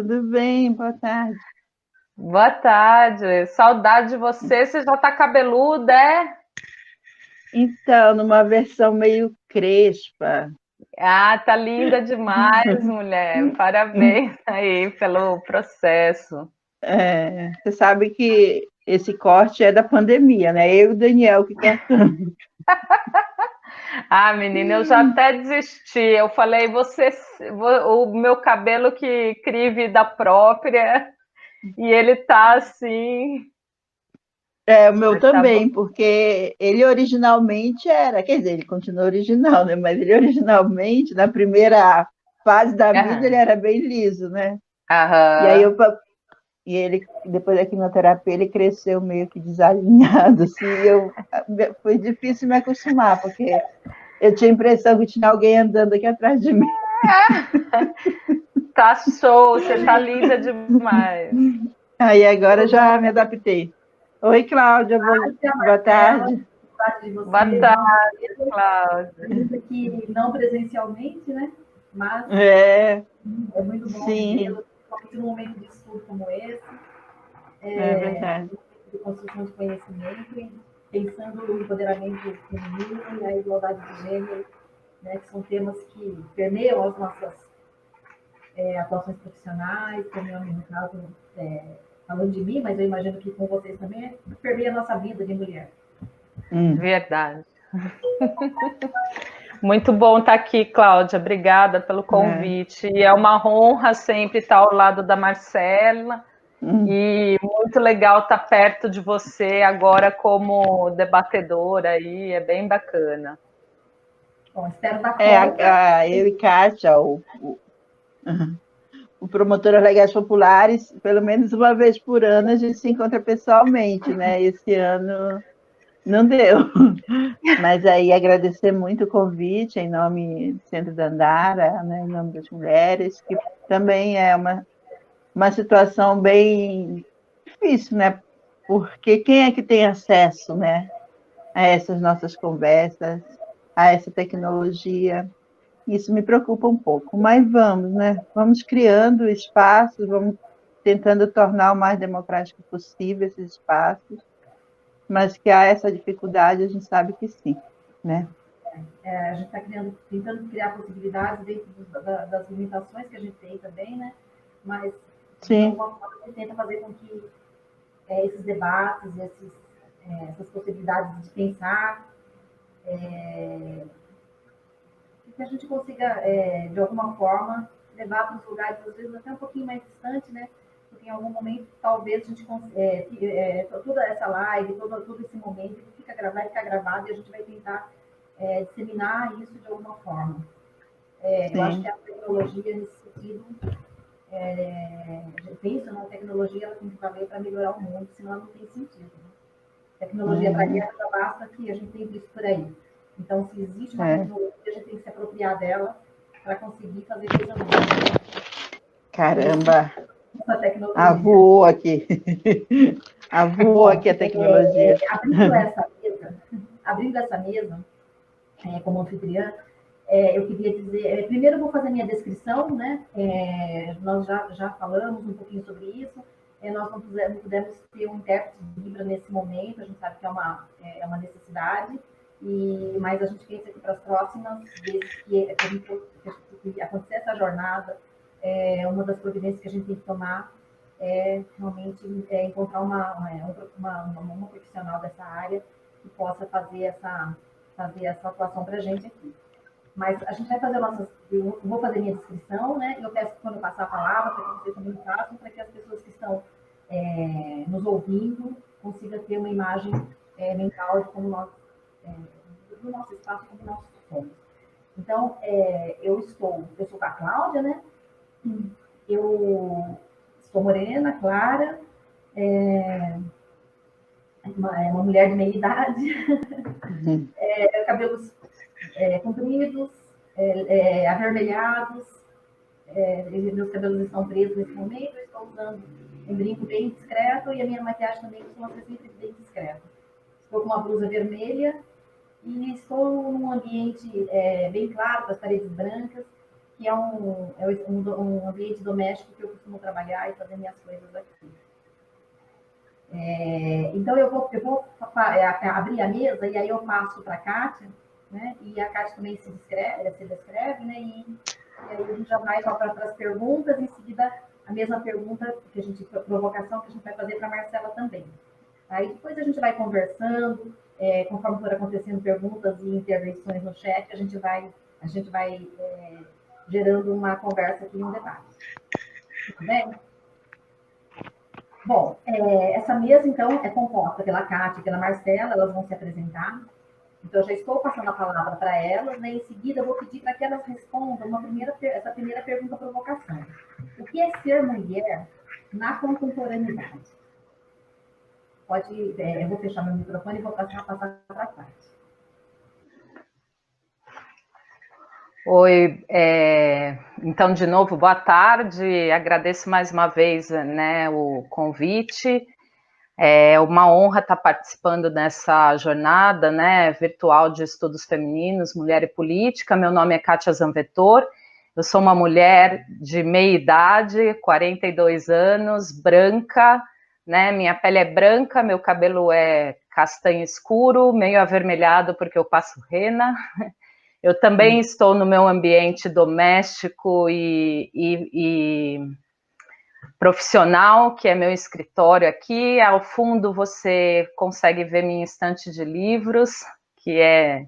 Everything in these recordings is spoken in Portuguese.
tudo bem? Boa tarde. Boa tarde, saudade de você. Você já tá cabeluda, é? Então, numa versão meio crespa. Ah, tá linda demais, mulher. Parabéns aí pelo processo. Você sabe que esse corte é da pandemia, né? Eu e o Daniel que cortamos. Ah, menina, eu já até desisti. Eu falei, o meu cabelo que cria vida própria, e ele tá assim. É, o meu Mas tá bom. também, porque ele originalmente era, quer dizer, ele continua original, né? Mas ele originalmente, na primeira fase da vida, ele Aham. era bem liso, né? E aí Aham. e ele, depois da quimioterapia, ele cresceu meio que desalinhado, assim, foi difícil me acostumar, porque eu tinha a impressão que tinha alguém andando aqui atrás de mim. Tá show, você tá linda demais. Aí agora Oi, já me adaptei. Oi, Cláudia, Márcia, boa Marcela, tarde. parte de Boa vocês, tarde, não beleza? Cláudia. Ainda que não presencialmente, né? Mas É, é muito bom sim, revê-los, principalmente num momento de estudo como esse, é verdade. de construção de conhecimento, e pensando no empoderamento feminino e a igualdade de gênero, né? Que são temas que permeiam as nossas atuações profissionais, permeiam, no caso, falando de mim, mas eu imagino que com vocês também, permeia a nossa vida de mulher. Hum, Verdade. Muito bom estar aqui, Cláudia. Obrigada pelo é, convite. E é uma honra sempre estar ao lado da Marcela hum. e muito legal estar perto de você agora como debatedora aí, é bem bacana. Bom, espero dar conta. Eu e Kátia, o promotor legais populares, pelo menos uma vez por ano a gente se encontra pessoalmente, né? Esse ano não deu. Mas aí agradecer muito o convite em nome do Centro da Andara, né, em nome das mulheres, que também é uma situação bem difícil, né? Porque quem é que tem acesso, né, a essas nossas conversas, a essa tecnologia? Isso me preocupa um pouco, mas vamos, né? Vamos criando espaços, vamos tentando tornar o mais democrático possível esses espaços, mas que há essa dificuldade, a gente sabe que sim, né? A gente está tentando criar possibilidades dentro das limitações que a gente tem também, né? Mas, de Sim, alguma forma, a gente tenta fazer com que esses debates, essas possibilidades de pensar, que a gente consiga, de alguma forma, levar para os lugares, às vezes, até um pouquinho mais distante, né? Porque em algum momento, talvez, a gente toda essa live, todo esse momento, ele vai ficar gravado e a gente vai tentar disseminar isso de alguma forma. Eu acho que sim. a tecnologia, nesse sentido, eu penso na tecnologia, ela tem que valer para melhorar o mundo, senão ela não tem sentido. Né? Tecnologia para Uhum, guerra já basta que a gente tem visto por aí. Então, se existe uma é. tecnologia, a gente tem que se apropriar dela para conseguir fazer coisa boa. Por isso, Caramba, essa tecnologia. avô aqui. Avô Bom, aqui a tecnologia. abrindo essa mesa como anfitriã, eu queria dizer, primeiro eu vou fazer minha descrição, né? Nós já falamos um pouquinho sobre isso. Nós não pudemos ter um intérprete de Libra nesse momento, a gente sabe que é uma necessidade, mas a gente pensa que para as próximas vezes que acontecer essa jornada, uma das providências que a gente tem que tomar é realmente encontrar uma profissional dessa área que possa fazer essa atuação para a gente aqui. Mas a gente vai fazer eu vou fazer minha descrição, né? E eu peço que quando eu passar a palavra, para que vocês também façam, para que as pessoas que estão nos ouvindo consigam ter uma imagem mental de como nós, é, do nosso espaço, como nós somos. Então, eu sou a Cláudia, né? Eu sou morena, clara, uma mulher de meia idade, Uhum. cabelos compridos, avermelhados, meus cabelos estão presos nesse momento, eu estou usando um brinco bem discreto e a minha maquiagem também costuma ser sempre bem discreta. Estou com uma blusa vermelha e estou num ambiente bem claro, com as paredes brancas, que é um ambiente doméstico que eu costumo trabalhar e fazer minhas coisas aqui. Então, eu vou abrir a mesa e aí eu passo para a Kátia, né? E a Kátia também se descreve, né? E aí a gente já vai para as perguntas, e em seguida a mesma pergunta, provocação que a gente vai fazer para a Marcela também. Aí depois a gente vai conversando, conforme for acontecendo perguntas e intervenções no chat, a gente vai gerando uma conversa aqui, um debate. Tudo bem? Bom, essa mesa, então, é composta pela Kátia e pela Marcela, elas vão se apresentar. Então, eu já estou passando a palavra para elas, né? Em seguida, eu vou pedir para que elas respondam essa primeira pergunta-provocação. O que é ser mulher na contemporaneidade? Eu vou fechar meu microfone e vou passar para a Kátia. Oi, então, de novo, boa tarde, agradeço mais uma vez, né, o convite, é uma honra estar participando dessa jornada, né, virtual de estudos femininos, mulher e política. Meu nome é Kátia Zanvettor, eu sou uma mulher de meia idade, 42 anos, branca, né, minha pele é branca, meu cabelo é castanho escuro, meio avermelhado porque eu passo rena. Eu também estou no meu ambiente doméstico e profissional, que é meu escritório aqui. Ao fundo você consegue ver minha estante de livros, que é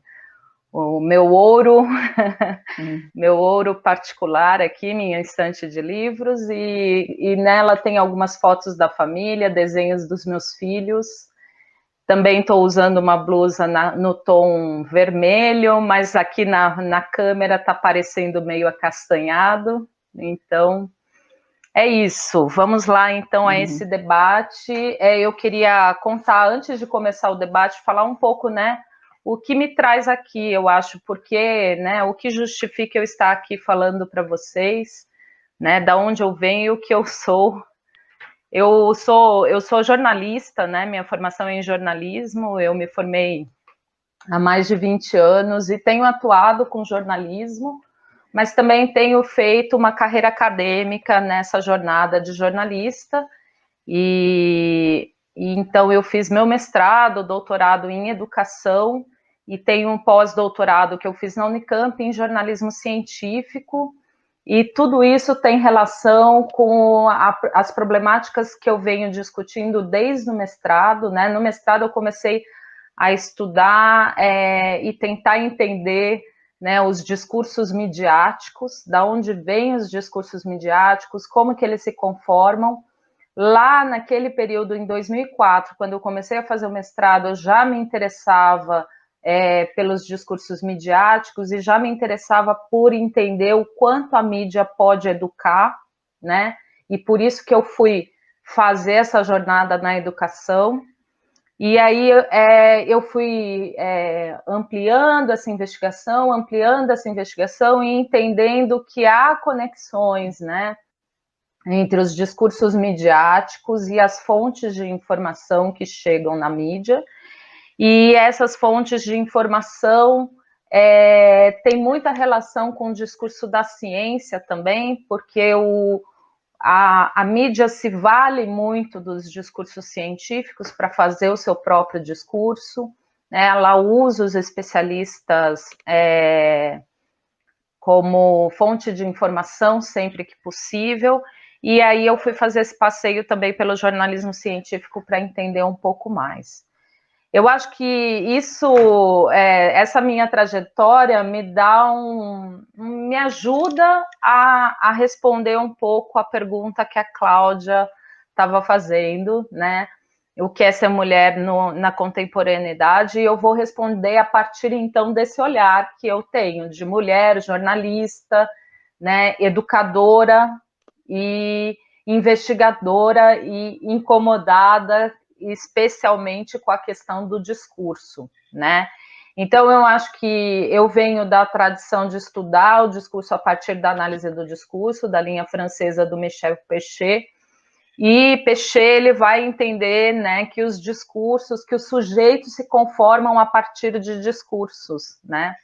o meu ouro, meu ouro particular aqui, minha estante de livros, e nela tem algumas fotos da família, desenhos dos meus filhos. Também estou usando uma blusa no tom vermelho, mas aqui na câmera está parecendo meio acastanhado. Então, é isso. Vamos lá, então, a esse debate. Eu queria contar, antes de começar o debate, falar um pouco, né, o que me traz aqui, eu acho, porque, né, o que justifica eu estar aqui falando para vocês, né, da onde eu venho e o que eu sou. Eu sou jornalista, né? Minha formação é em jornalismo, eu me formei há mais de 20 anos e tenho atuado com jornalismo, mas também tenho feito uma carreira acadêmica nessa jornada de jornalista, e então eu fiz meu mestrado, doutorado em educação, e tenho um pós-doutorado que eu fiz na Unicamp em jornalismo científico. E tudo isso tem relação com as problemáticas que eu venho discutindo desde o mestrado, né? No mestrado eu comecei a estudar e tentar entender, né, os discursos midiáticos, da onde vêm os discursos midiáticos, como que eles se conformam. Lá naquele período, em 2004, quando eu comecei a fazer o mestrado, eu já me interessava pelos discursos midiáticos e já me interessava por entender o quanto a mídia pode educar, né? E por isso que eu fui fazer essa jornada na educação. E aí eu fui ampliando essa investigação e entendendo que há conexões, né, entre os discursos midiáticos e as fontes de informação que chegam na mídia. E essas fontes de informação têm muita relação com o discurso da ciência também, porque a mídia se vale muito dos discursos científicos para fazer o seu próprio discurso, né? Ela usa os especialistas como fonte de informação sempre que possível, e aí eu fui fazer esse passeio também pelo jornalismo científico para entender um pouco mais. Eu acho que isso, essa minha trajetória me ajuda a responder um pouco a pergunta que a Cláudia estava fazendo, né? O que é ser mulher na contemporaneidade, e eu vou responder a partir, então, desse olhar que eu tenho de mulher, jornalista, né, educadora e investigadora e incomodada especialmente com a questão do discurso, né? Então, eu acho que eu venho da tradição de estudar o discurso a partir da análise do discurso, da linha francesa do Michel Pechet, e Pechet ele vai entender, né, que os discursos, que os sujeitos se conformam a partir de discursos, né?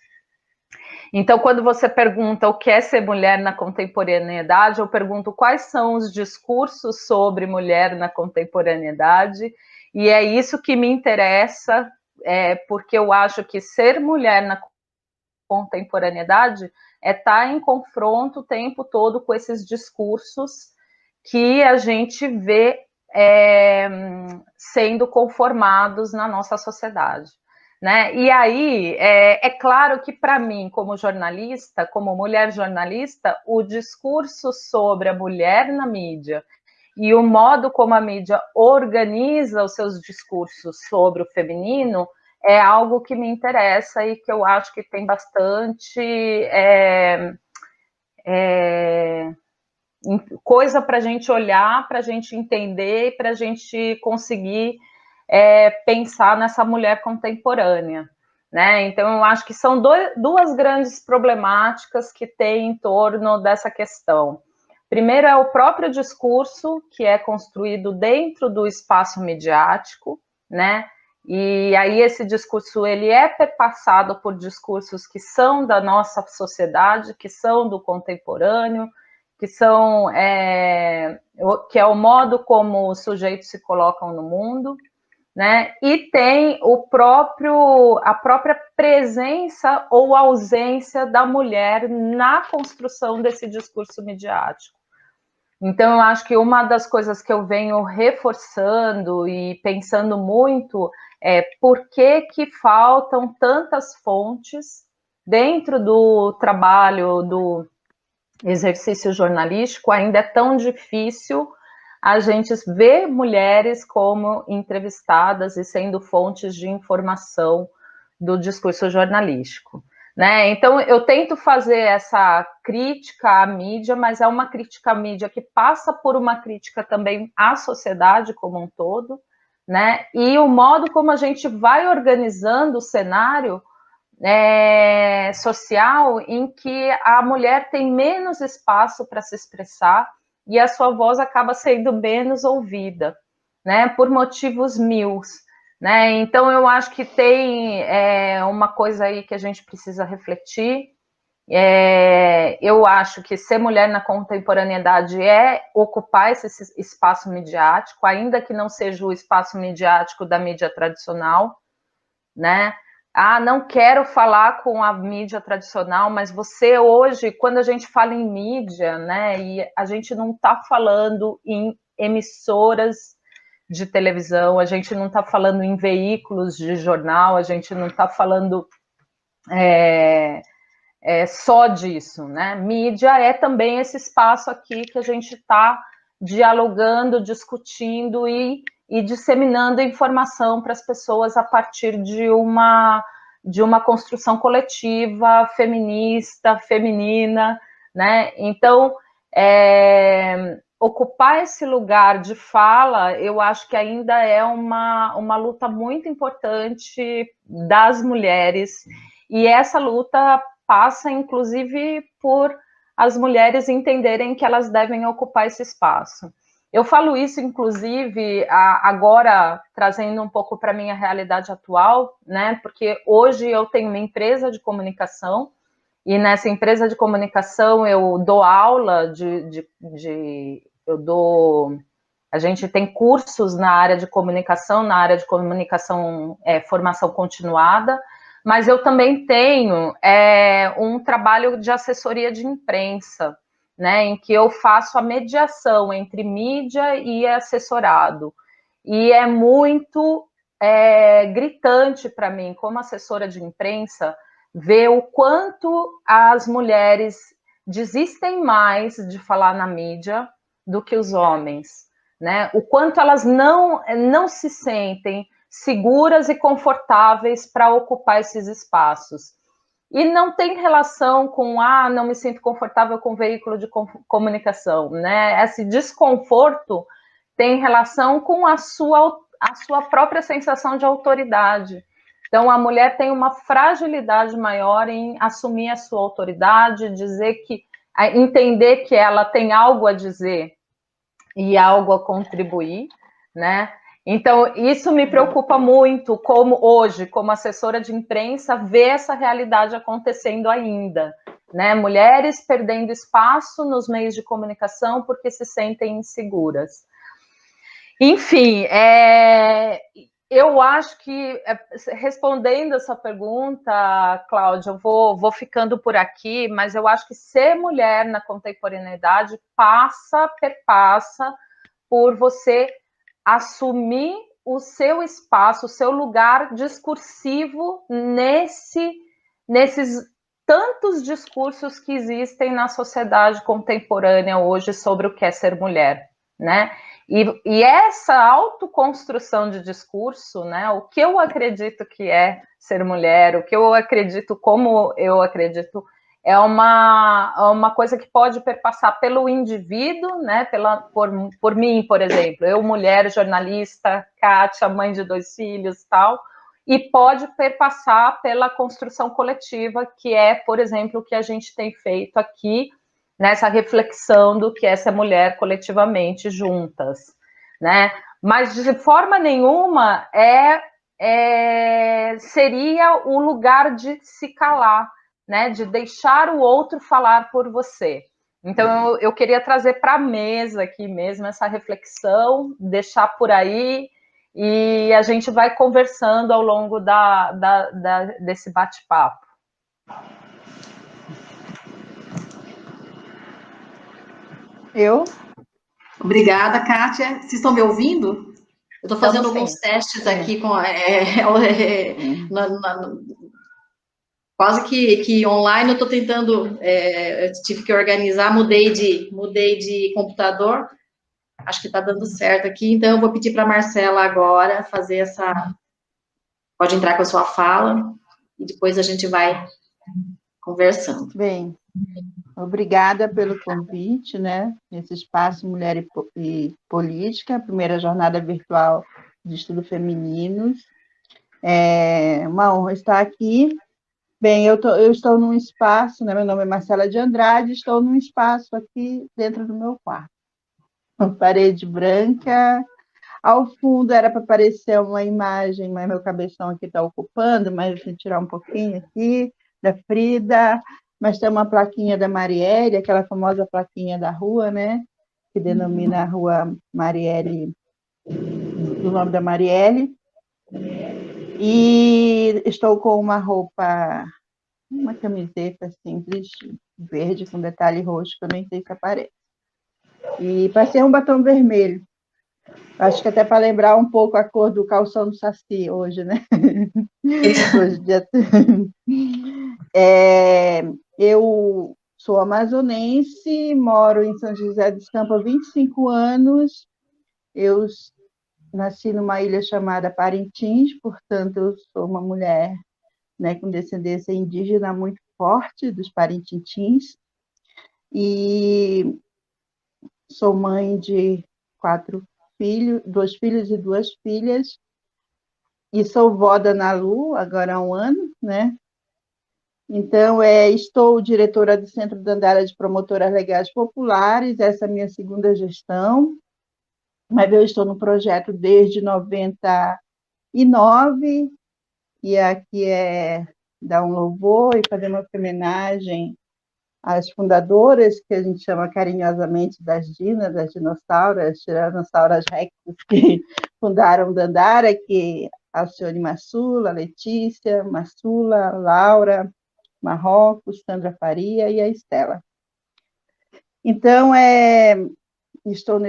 Então, quando você pergunta o que é ser mulher na contemporaneidade, eu pergunto quais são os discursos sobre mulher na contemporaneidade, e é isso que me interessa, porque eu acho que ser mulher na contemporaneidade é estar em confronto o tempo todo com esses discursos que a gente vê sendo conformados na nossa sociedade. Né? E aí, é claro que para mim, como jornalista, como mulher jornalista, o discurso sobre a mulher na mídia e o modo como a mídia organiza os seus discursos sobre o feminino é algo que me interessa e que eu acho que tem bastante coisa para a gente olhar, para a gente entender, para a gente conseguir pensar nessa mulher contemporânea. Né? Então, eu acho que são duas grandes problemáticas que tem em torno dessa questão. Primeiro é o próprio discurso que é construído dentro do espaço midiático, né? E aí esse discurso ele é perpassado por discursos que são da nossa sociedade, que são do contemporâneo, que são que é o modo como os sujeitos se colocam no mundo, né? E tem a própria presença ou ausência da mulher na construção desse discurso midiático. Então, eu acho que uma das coisas que eu venho reforçando e pensando muito é por que faltam tantas fontes dentro do trabalho do exercício jornalístico, ainda é tão difícil a gente ver mulheres como entrevistadas e sendo fontes de informação do discurso jornalístico. Né? Então, eu tento fazer essa crítica à mídia, mas é uma crítica à mídia que passa por uma crítica também à sociedade como um todo, né? E o modo como a gente vai organizando o cenário social em que a mulher tem menos espaço para se expressar e a sua voz acaba sendo menos ouvida, né? Por motivos mil. Né? Então, eu acho que tem uma coisa aí que a gente precisa refletir. Eu acho que ser mulher na contemporaneidade é ocupar esse espaço midiático, ainda que não seja o espaço midiático da mídia tradicional, né? Ah, não quero falar com a mídia tradicional, mas você hoje, quando a gente fala em mídia, né, e a gente não está falando em emissoras de televisão, a gente não está falando em veículos de jornal, a gente não está falando só disso, né? Mídia é também esse espaço aqui que a gente está dialogando, discutindo e disseminando informação para as pessoas a partir de uma construção coletiva, feminista, feminina, né? Então, ocupar esse lugar de fala, eu acho que ainda é uma luta muito importante das mulheres, e essa luta passa, inclusive, por as mulheres entenderem que elas devem ocupar esse espaço. Eu falo isso, inclusive, agora trazendo um pouco para a minha realidade atual, né? Porque hoje eu tenho uma empresa de comunicação e nessa empresa de comunicação eu dou aula a gente tem cursos na área de comunicação formação continuada, mas eu também tenho um trabalho de assessoria de imprensa, né, em que eu faço a mediação entre mídia e assessorado. E é muito gritante para mim, como assessora de imprensa, ver o quanto as mulheres desistem mais de falar na mídia do que os homens, né? O quanto elas não se sentem seguras e confortáveis para ocupar esses espaços. E não tem relação com, não me sinto confortável com o veículo de comunicação, né? Esse desconforto tem relação com a sua própria sensação de autoridade. Então, a mulher tem uma fragilidade maior em assumir a sua autoridade, entender que ela tem algo a dizer e algo a contribuir, né? Então, isso me preocupa muito, como hoje, como assessora de imprensa, ver essa realidade acontecendo ainda, né? Mulheres perdendo espaço nos meios de comunicação porque se sentem inseguras. Enfim, eu acho que, respondendo essa pergunta, Cláudia, eu vou ficando por aqui, mas eu acho que ser mulher na contemporaneidade perpassa por você assumir o seu espaço, o seu lugar discursivo nesses tantos discursos que existem na sociedade contemporânea hoje sobre o que é ser mulher, né? E essa autoconstrução de discurso, né? O que eu acredito que é ser mulher, o que eu acredito, como eu acredito, é uma coisa que pode perpassar pelo indivíduo, né? Por mim, por exemplo, eu, mulher, jornalista, Kátia, mãe de 2 filhos e tal, e pode perpassar pela construção coletiva, que é, por exemplo, o que a gente tem feito aqui, nessa reflexão do que é ser mulher coletivamente juntas, né? Mas de forma nenhuma seria o lugar de se calar, né? De deixar o outro falar por você. Então eu queria trazer para a mesa aqui mesmo essa reflexão, deixar por aí e a gente vai conversando ao longo desse bate-papo. Obrigada, Kátia. Vocês estão me ouvindo? Eu estou fazendo alguns testes aqui com quase que online. Eu estou tentando, eu tive que organizar, mudei de computador. Acho que está dando certo aqui. Então eu vou pedir para a Marcela agora fazer pode entrar com a sua fala e depois a gente vai conversando. Bem, obrigada pelo convite, né? Nesse espaço Mulher e Política, a primeira jornada virtual de estudo femininos. É uma honra estar aqui. Bem, eu estou num espaço, né? Meu nome é Marcela de Andrade, estou num espaço aqui dentro do meu quarto. Uma parede branca, ao fundo era para aparecer uma imagem, mas meu cabeção aqui está ocupando, mas vou tirar um pouquinho aqui, da Frida, mas tem uma plaquinha da Marielle, aquela famosa plaquinha da rua, né? Que denomina a rua Marielle, do nome da Marielle. E estou com uma roupa, uma camiseta simples, verde, com detalhe roxo, que eu nem sei se aparece. E passei um batom vermelho. Acho que até para lembrar um pouco a cor do calção do Saci hoje, né? Hoje dia... Eu sou amazonense, moro em São José dos Campos há 25 anos. Eu nasci numa ilha chamada Parintins, portanto, eu sou uma mulher, né, com descendência indígena muito forte, dos Parintintins. E sou mãe de 4 filhos, 2 filhos e 2 filhas. E sou vó da Nalu, agora há 1 ano, né? Então, estou diretora do Centro Dandara de Promotoras Legais Populares, essa é a minha segunda gestão, mas eu estou no projeto desde 99, e aqui é dar um louvor e fazer uma homenagem às fundadoras, que a gente chama carinhosamente das Dinas, das dinossauras, Tiranossauras Rex, que fundaram Dandara, que a Alcione Massula, Letícia Massula, Laura Marrocos, Sandra Faria e a Estela. Então, estou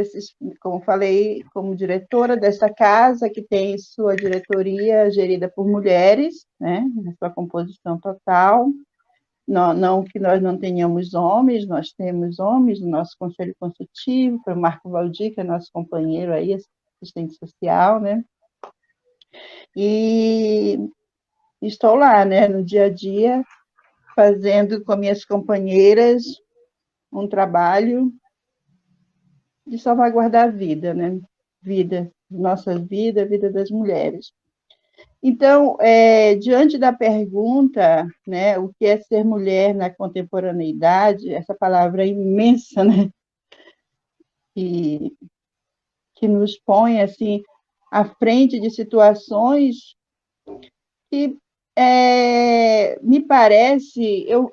como falei, como diretora desta casa, que tem sua diretoria gerida por mulheres, né, na sua composição total. Não que nós não tenhamos homens, nós temos homens no nosso conselho consultivo, foi o Marco Valdir, que é nosso companheiro aí, assistente social, né? E estou lá, né, no dia a dia, fazendo com minhas companheiras um trabalho de salvaguardar a vida, né? Nossa vida, a vida das mulheres. Então, diante da pergunta, né, o que é ser mulher na contemporaneidade, essa palavra imensa, né, que nos põe assim à frente de situações que me parece, eu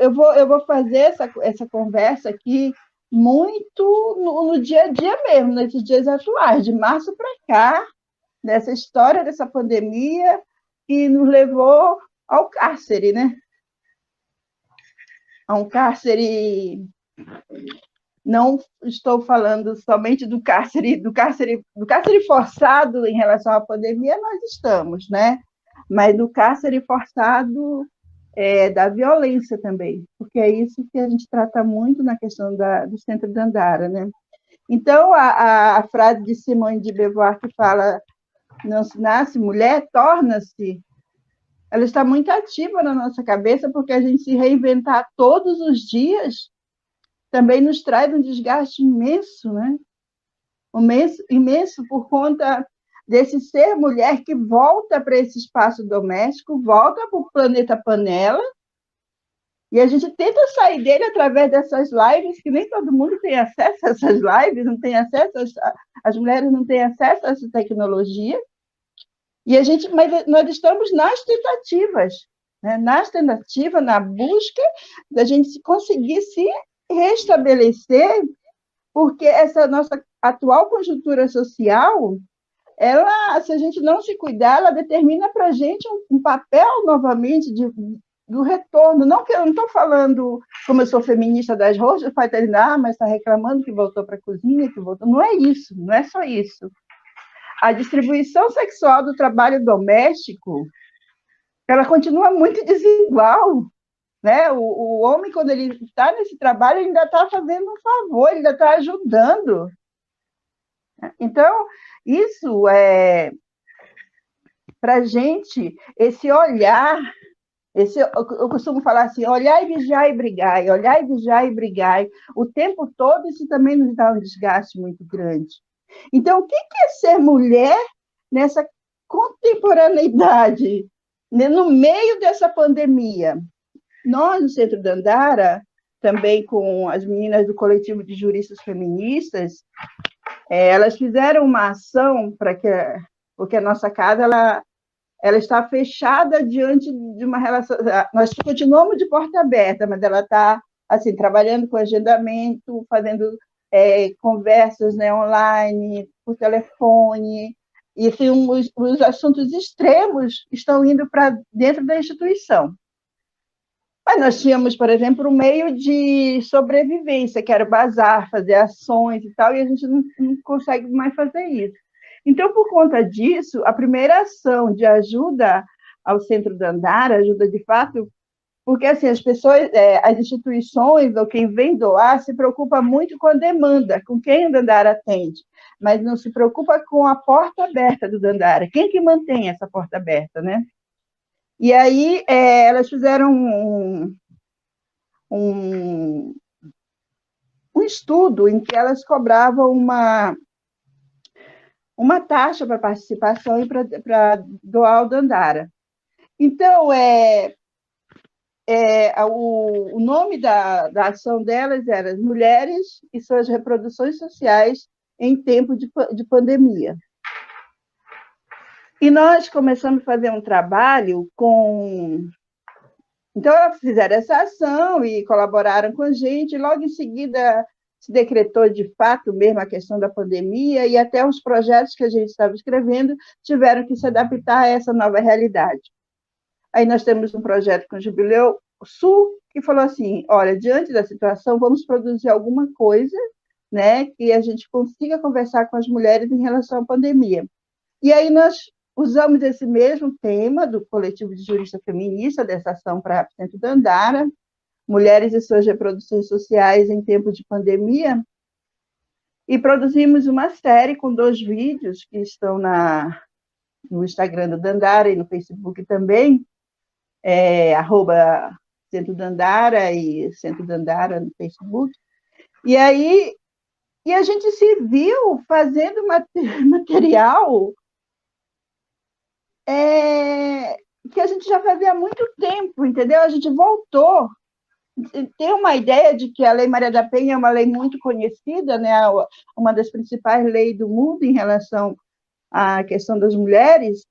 vou fazer essa conversa aqui muito no dia a dia mesmo, nesses dias atuais, de março para cá, dessa história dessa pandemia que nos levou ao cárcere, né? A um cárcere. Não estou falando somente do cárcere forçado em relação à pandemia, nós estamos, né? Mas do cárcere forçado da violência também, porque é isso que a gente trata muito na questão do Centro Dandara, né? Então, a frase de Simone de Beauvoir que fala não se nasce mulher, torna-se, ela está muito ativa na nossa cabeça, porque a gente se reinventar todos os dias também nos traz um desgaste imenso, né? Imenso por conta desse ser mulher que volta para esse espaço doméstico, volta para o planeta panela, e a gente tenta sair dele através dessas lives, que nem todo mundo tem acesso a essas lives, não tem acesso, as mulheres não têm acesso a essa tecnologia, mas nós estamos nas tentativas, né? Na busca da gente conseguir se restabelecer, porque essa nossa atual conjuntura social, ela, se a gente não se cuidar, ela determina para a gente um papel, novamente, do retorno. Não que eu não estou falando, como eu sou feminista das roxas, mas está reclamando que voltou para a cozinha, que voltou. Não é isso, não é só isso. A distribuição sexual do trabalho doméstico, ela continua muito desigual, né? O homem, quando ele está nesse trabalho, ele ainda está fazendo um favor, ele ainda está ajudando. Então, isso para a gente, esse olhar, eu costumo falar assim, olhar e vigiar e brigar, olhar e vigiar e brigar, o tempo todo, isso também nos dá um desgaste muito grande. Então, o que é ser mulher nessa contemporaneidade, né, no meio dessa pandemia? Nós, no Centro Dandara, também com as meninas do coletivo de juristas feministas, elas fizeram uma ação porque a nossa casa ela está fechada diante de uma relação. Nós continuamos de porta aberta, mas ela está assim, trabalhando com agendamento, fazendo conversas, né, online, por telefone, e assim, os assuntos extremos estão indo para dentro da instituição. Mas nós tínhamos, por exemplo, um meio de sobrevivência, que era o bazar, fazer ações e tal, e a gente não consegue mais fazer isso. Então, por conta disso, a primeira ação de ajuda ao Centro Dandara, ajuda de fato, porque assim, as pessoas, as instituições, ou quem vem doar, se preocupa muito com a demanda, com quem o Dandara atende, mas não se preocupa com a porta aberta do Dandara. Quem que mantém essa porta aberta, né? E aí elas fizeram um estudo em que elas cobravam uma taxa para participação e para doar ao Dandara. Então, o nome da ação delas era Mulheres e suas reproduções sociais em tempo de pandemia. E nós começamos a fazer um trabalho com... Então, elas fizeram essa ação e colaboraram com a gente, e logo em seguida se decretou de fato mesmo a questão da pandemia, e até os projetos que a gente estava escrevendo tiveram que se adaptar a essa nova realidade. Aí nós temos um projeto com o Jubileu Sul, que falou assim, olha, diante da situação, vamos produzir alguma coisa, né, que a gente consiga conversar com as mulheres em relação à pandemia. E aí nós usamos esse mesmo tema do coletivo de juristas feministas, dessa ação para o Centro Dandara, Mulheres e suas reproduções sociais em tempo de pandemia, e produzimos uma série com 2 vídeos que estão no Instagram do Dandara e no Facebook também, @Centro Dandara e Centro Dandara no Facebook. E aí a gente se viu fazendo material que a gente já fazia há muito tempo, entendeu? A gente voltou. Tem uma ideia de que a Lei Maria da Penha é uma lei muito conhecida, né? Uma das principais leis do mundo em relação a questão das mulheres,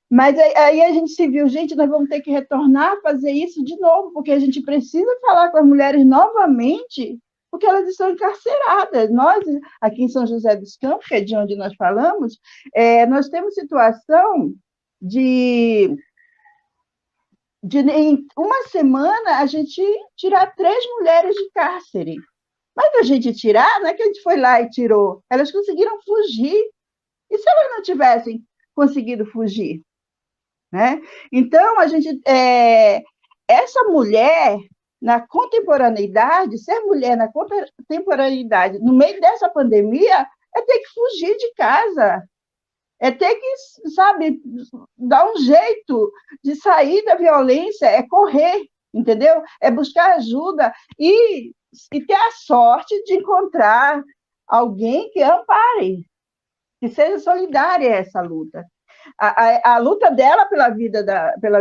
mas aí a gente se viu, gente, nós vamos ter que retornar a fazer isso de novo, porque a gente precisa falar com as mulheres novamente, porque elas estão encarceradas. Nós, aqui em São José dos Campos, que é de onde nós falamos, nós temos situação de em uma semana a gente tirar 3 mulheres de cárcere. Mas a gente tirar, não é que a gente foi lá e tirou, elas conseguiram fugir. E se elas não tivessem conseguido fugir? Né? Então, essa mulher, na contemporaneidade, ser mulher na contemporaneidade, no meio dessa pandemia, é ter que fugir de casa, é ter que, sabe, dar um jeito de sair da violência, é correr, entendeu? É buscar ajuda e ter a sorte de encontrar alguém que ampare, que seja solidária a essa luta. A luta dela pela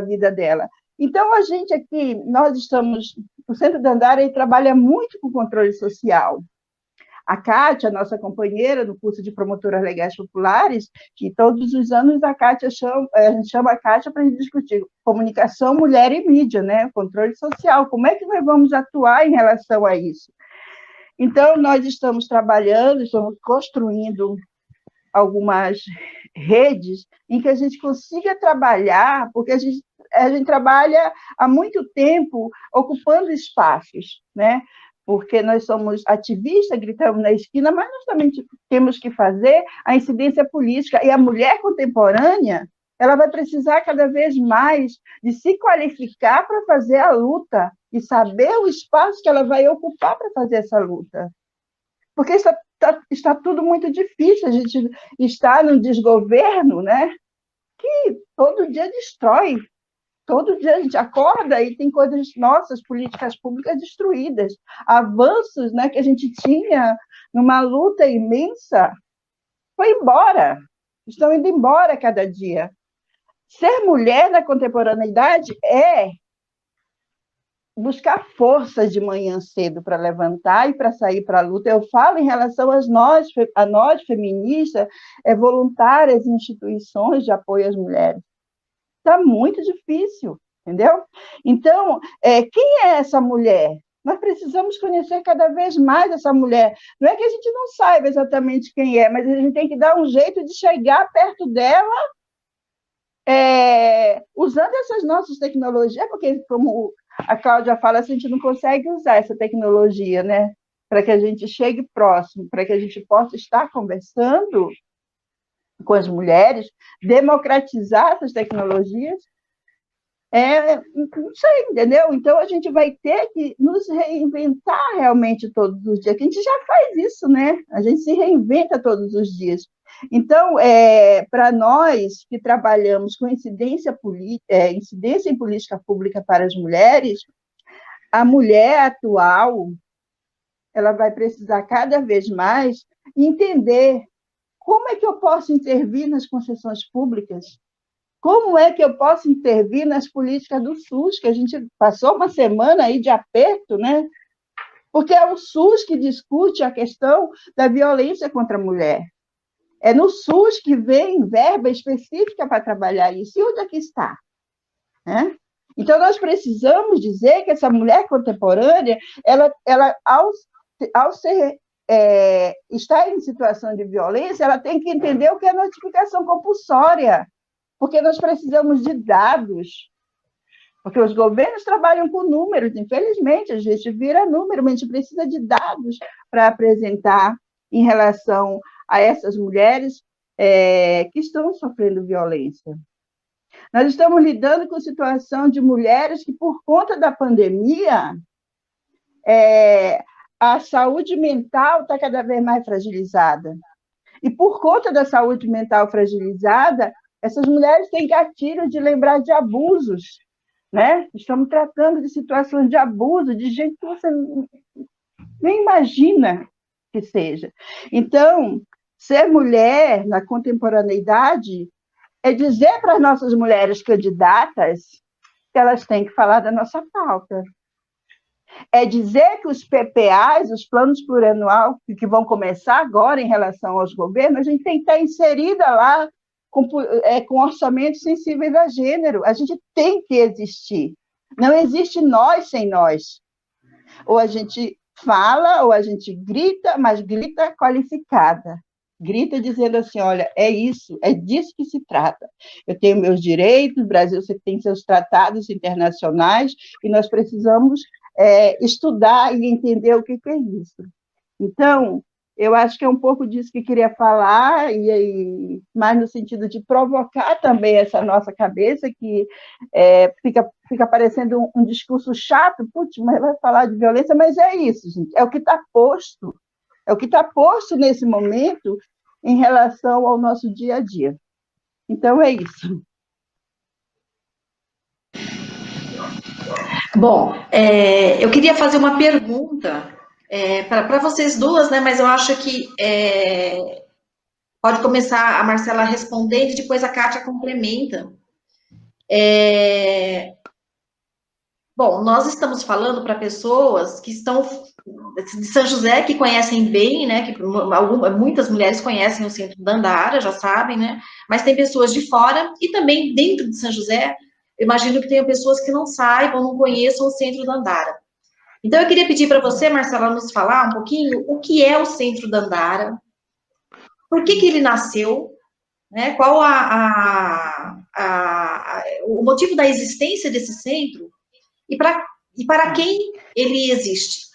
vida dela. Então, a gente aqui, nós estamos, o Centro Dandara trabalha muito com controle social. A Kátia, nossa companheira no curso de promotoras legais populares, que todos os anos a gente chama a Kátia para discutir comunicação, mulher e mídia, né? Controle social, como é que nós vamos atuar em relação a isso? Então, nós estamos trabalhando, estamos construindo algumas redes em que a gente consiga trabalhar, porque a gente trabalha há muito tempo ocupando espaços, né? Porque nós somos ativistas, gritamos na esquina, mas nós também temos que fazer a incidência política. E a mulher contemporânea, ela vai precisar cada vez mais de se qualificar para fazer a luta e saber o espaço que ela vai ocupar para fazer essa luta. Porque está tudo muito difícil, a gente está num desgoverno, né, que todo dia destrói. Todo dia a gente acorda e tem coisas nossas, políticas públicas destruídas, avanços, né, que a gente tinha numa luta imensa, foi embora, estão indo embora cada dia. Ser mulher na contemporaneidade é buscar forças de manhã cedo para levantar e para sair para a luta. Eu falo em relação a nós feministas, voluntárias em instituições de apoio às mulheres. Está muito difícil, entendeu? Então, quem é essa mulher? Nós precisamos conhecer cada vez mais essa mulher. Não é que a gente não saiba exatamente quem é, mas a gente tem que dar um jeito de chegar perto dela usando essas nossas tecnologias, porque, como a Cláudia fala, a gente não consegue usar essa tecnologia, né? Para que a gente chegue próximo, para que a gente possa estar conversando com as mulheres, democratizar essas tecnologias, não sei, entendeu? Então, a gente vai ter que nos reinventar realmente todos os dias, que a gente já faz isso, né? A gente se reinventa todos os dias. Então, para nós que trabalhamos com incidência em política pública para as mulheres, a mulher atual, ela vai precisar cada vez mais entender como é que eu posso intervir nas concessões públicas? Como é que eu posso intervir nas políticas do SUS, que a gente passou uma semana aí de aperto, né? Porque é o SUS que discute a questão da violência contra a mulher. É no SUS que vem verba específica para trabalhar isso. E onde é que está? Né? Então, nós precisamos dizer que essa mulher contemporânea, ela ao ser está em situação de violência, ela tem que entender o que é notificação compulsória, porque nós precisamos de dados, porque os governos trabalham com números, infelizmente, a gente vira número, mas a gente precisa de dados para apresentar em relação a essas mulheres que estão sofrendo violência. Nós estamos lidando com a situação de mulheres que, por conta da pandemia, a saúde mental está cada vez mais fragilizada. E, por conta da saúde mental fragilizada, essas mulheres têm gatilho de lembrar de abusos, né? Estamos tratando de situações de abuso, de gente que você nem imagina que seja. Então, ser mulher na contemporaneidade é dizer para as nossas mulheres candidatas que elas têm que falar da nossa pauta. É dizer que os PPAs, os planos plurianual, que vão começar agora em relação aos governos, a gente tem que estar inserida lá com orçamentos sensíveis a gênero. A gente tem que existir. Não existe nós sem nós. Ou a gente fala, ou a gente grita, mas grita qualificada. Grita dizendo assim, olha, é isso, é disso que se trata. Eu tenho meus direitos, o Brasil tem seus tratados internacionais, e nós precisamos estudar e entender o que é isso. Então, eu acho que é um pouco disso que queria falar, e mais no sentido de provocar também essa nossa cabeça, que fica parecendo um discurso chato, putz, mas vai falar de violência, mas é isso, gente, é o que está posto. É o que está posto nesse momento em relação ao nosso dia a dia. Então, é isso. Bom, eu queria fazer uma pergunta para vocês duas, né? Mas eu acho que pode começar a Marcela respondendo e depois a Kátia complementa. Bom, nós estamos falando para pessoas que estão de São José, que conhecem bem, né? Que muitas mulheres conhecem o Centro Dandara, já sabem, né? Mas tem pessoas de fora e também dentro de São José, eu imagino que tenham pessoas que não saibam, não conheçam o Centro Dandara. Então, eu queria pedir para você, Marcela, nos falar um pouquinho o que é o Centro Dandara, por que ele nasceu, né? Qual o motivo da existência desse centro e para quem ele existe.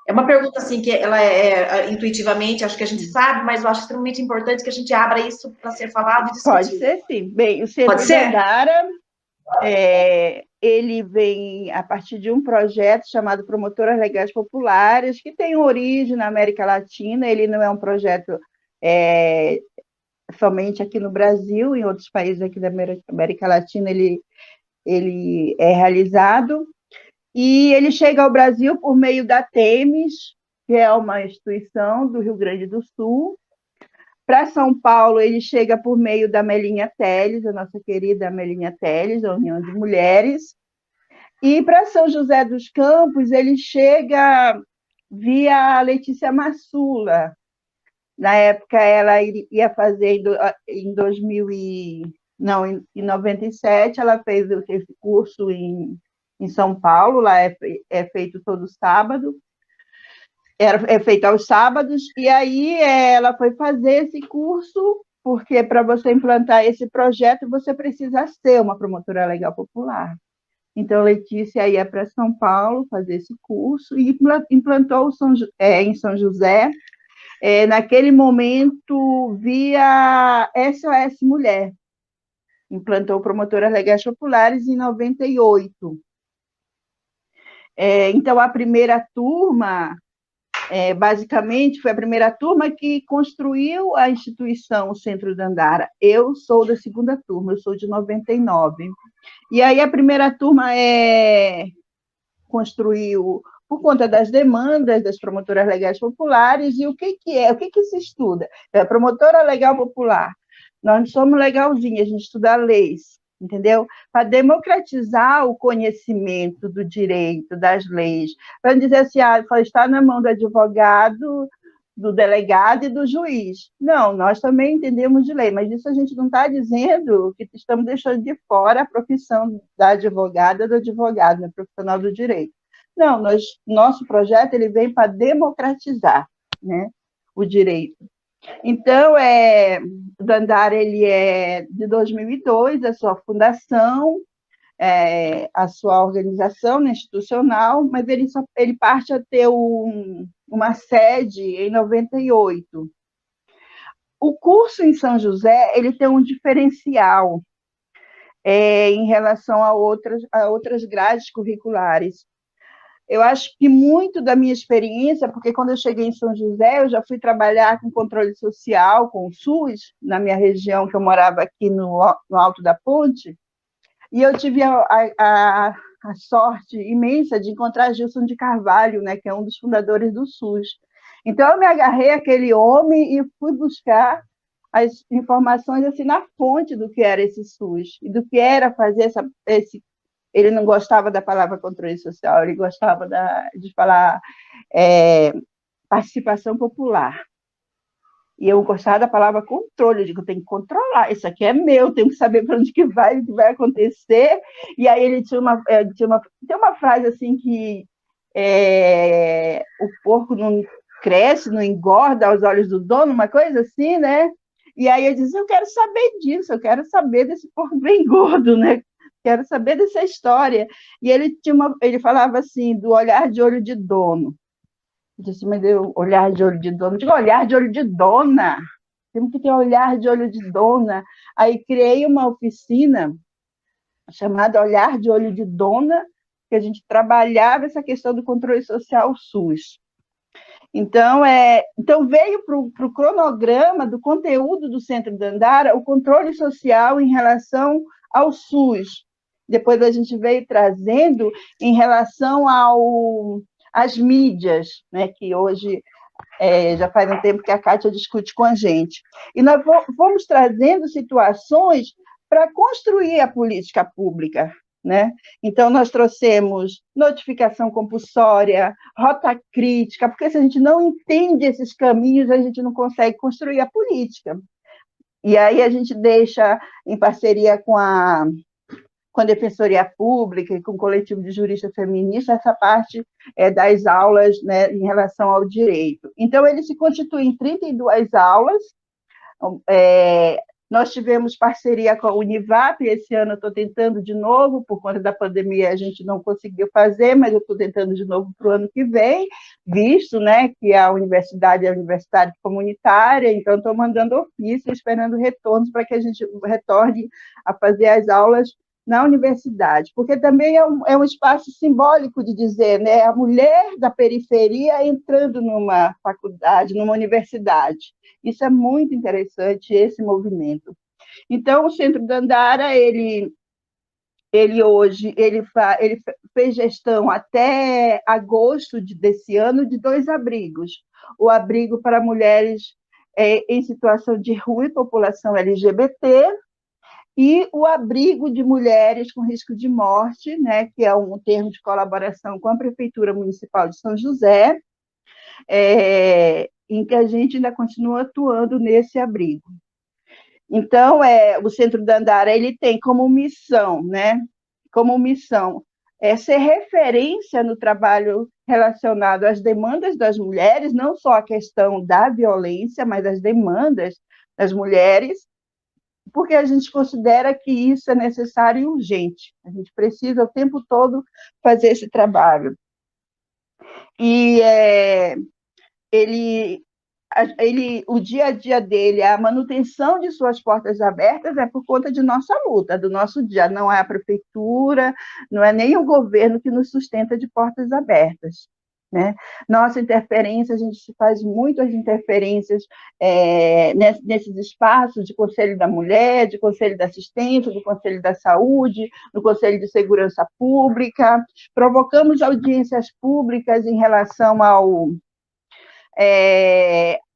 É uma pergunta, assim, que ela intuitivamente, acho que a gente sabe, mas eu acho extremamente importante que a gente abra isso para ser falado e discutido. Pode ser, sim. Bem, o Centro Dandara, ele vem a partir de um projeto chamado Promotoras Legais Populares, que tem origem na América Latina. Ele não é um projeto somente aqui no Brasil, em outros países aqui da América Latina ele é realizado. E ele chega ao Brasil por meio da Temes, que é uma instituição do Rio Grande do Sul. Para São Paulo, ele chega por meio da Melinha Teles, a nossa querida Melinha Teles, da União de Mulheres. E para São José dos Campos, ele chega via Letícia Massula. Na época, ela ia fazer em 97, ela fez esse curso em São Paulo, lá é feito todo sábado, é feito aos sábados, e aí ela foi fazer esse curso, porque para você implantar esse projeto, você precisa ser uma promotora legal popular. Então, Letícia ia para São Paulo fazer esse curso e implantou em São José, naquele momento, via SOS Mulher. Implantou Promotoras Legais Populares em 98. Então, a primeira turma, basicamente, foi a primeira turma que construiu a instituição, o Centro Dandara. Eu sou da segunda turma, eu sou de 99. E aí a primeira turma construiu por conta das demandas das promotoras legais populares. E o que se estuda? É a promotora legal popular. Nós somos legalzinhas, a gente estuda leis, entendeu? Para democratizar o conhecimento do direito, das leis, para não dizer assim, só está na mão do advogado, do delegado e do juiz. Não, nós também entendemos de lei, mas isso a gente não está dizendo que estamos deixando de fora a profissão da advogada, do advogado, né, profissional do direito. Não, nosso projeto ele vem para democratizar, né, o direito. Então, o Dandara ele é de 2002, a sua fundação, a sua organização institucional, mas ele parte a ter uma sede em 98. O curso em São José ele tem um diferencial em relação a outras grades curriculares. Eu acho que muito da minha experiência, porque quando eu cheguei em São José, eu já fui trabalhar com controle social, com o SUS, na minha região, que eu morava aqui no Alto da Ponte, e eu tive a sorte imensa de encontrar Gilson de Carvalho, né, que é um dos fundadores do SUS. Então, eu me agarrei àquele homem e fui buscar as informações assim, na fonte do que era esse SUS, e do que era fazer esse ele não gostava da palavra controle social, ele gostava de falar participação popular. E eu gostava da palavra controle, eu digo, eu tenho que controlar, isso aqui é meu, tenho que saber para onde que vai, o que vai acontecer. E aí ele tinha uma frase assim que o porco não cresce, não engorda aos olhos do dono, uma coisa assim, né? E aí eu disse, eu quero saber disso, eu quero saber desse porco bem gordo, né? Quero saber dessa história. E ele falava assim, do olhar de olho de dono. Eu disse, mas eu olhar de olho de dono, eu digo, olhar de olho de dona, temos que ter olhar de olho de dona. Aí criei uma oficina chamada Olhar de Olho de Dona, que a gente trabalhava essa questão do controle social SUS. Então veio para o cronograma do conteúdo do Centro Dandara o controle social em relação ao SUS. Depois a gente veio trazendo em relação às mídias, né, que hoje já faz um tempo que a Kátia discute com a gente. E nós fomos trazendo situações para construir a política pública, né? Então, nós trouxemos notificação compulsória, rota crítica, porque se a gente não entende esses caminhos, a gente não consegue construir a política. E aí a gente deixa, em parceria com a Defensoria Pública e com o coletivo de juristas feministas, essa parte das aulas, né, em relação ao direito. Então, ele se constitui em 32 aulas. Nós tivemos parceria com a Univap, esse ano eu estou tentando de novo, por conta da pandemia a gente não conseguiu fazer, mas eu estou tentando de novo para o ano que vem, visto, né, que a universidade é universidade comunitária, então estou mandando ofício, esperando retornos para que a gente retorne a fazer as aulas na universidade, porque também é um espaço simbólico de dizer, né, a mulher da periferia entrando numa faculdade, numa universidade. Isso é muito interessante, esse movimento. Então, o Centro Dandara, ele fez gestão até agosto desse ano de 2 abrigos. O abrigo para mulheres em situação de rua e população LGBT, e o abrigo de mulheres com risco de morte, né, que é um termo de colaboração com a Prefeitura Municipal de São José, em que a gente ainda continua atuando nesse abrigo. Então, o Centro Dandara, ele tem como missão, né, ser referência no trabalho relacionado às demandas das mulheres, não só a questão da violência, mas as demandas das mulheres, porque a gente considera que isso é necessário e urgente. A gente precisa o tempo todo fazer esse trabalho. E o dia a dia dele, a manutenção de suas portas abertas é por conta de nossa luta, do nosso dia. Não é a prefeitura, não é nem o governo que nos sustenta de portas abertas, né? Nossa interferência, a gente faz muito as interferências nesses espaços de Conselho da Mulher, de Conselho da Assistência, do Conselho da Saúde, do Conselho de Segurança Pública, provocamos audiências públicas em relação